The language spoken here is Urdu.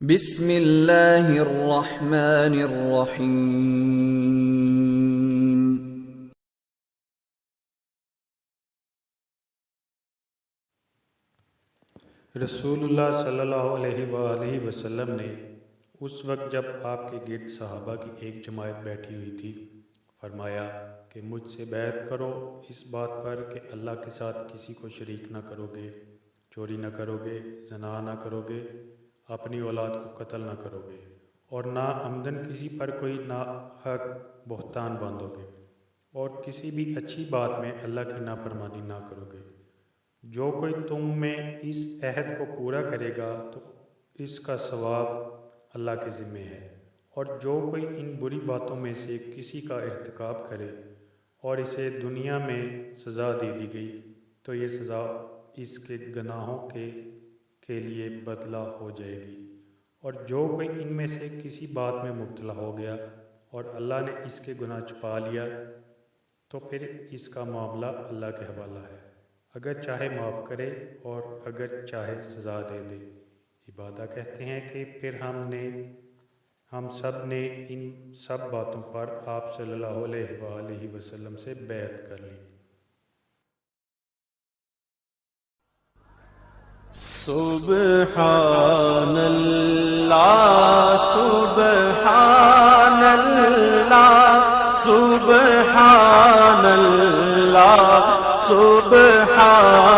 بسم اللہ الرحمن الرحیم۔ رسول اللہ صلی اللہ علیہ وآلہ وسلم نے اس وقت جب آپ کے گرد صحابہ کی ایک جماعت بیٹھی ہوئی تھی فرمایا کہ مجھ سے بیعت کرو اس بات پر کہ اللہ کے ساتھ کسی کو شریک نہ کرو گے، چوری نہ کرو گے، زنا نہ کرو گے، اپنی اولاد کو قتل نہ کرو گے، اور نہ عمدن کسی پر کوئی ناحق بہتان باندھو گے، اور کسی بھی اچھی بات میں اللہ کی نافرمانی نہ کرو گے۔ جو کوئی تم میں اس عہد کو پورا کرے گا تو اس کا ثواب اللہ کے ذمے ہے، اور جو کوئی ان بری باتوں میں سے کسی کا ارتکاب کرے اور اسے دنیا میں سزا دے دی گئی تو یہ سزا اس کے گناہوں کے لیے بدلہ ہو جائے گی، اور جو کوئی ان میں سے کسی بات میں مبتلا ہو گیا اور اللہ نے اس کے گناہ چھپا لیا تو پھر اس کا معاملہ اللہ کے حوالہ ہے، اگر چاہے معاف کرے اور اگر چاہے سزا دے دے۔ عبادہ کہتے ہیں کہ پھر ہم سب نے ان سب باتوں پر آپ صلی اللہ علیہ وآلہ وسلم سے بیعت کر لی۔ سبحان اللہ سبحان اللہ سبحان اللہ سبحان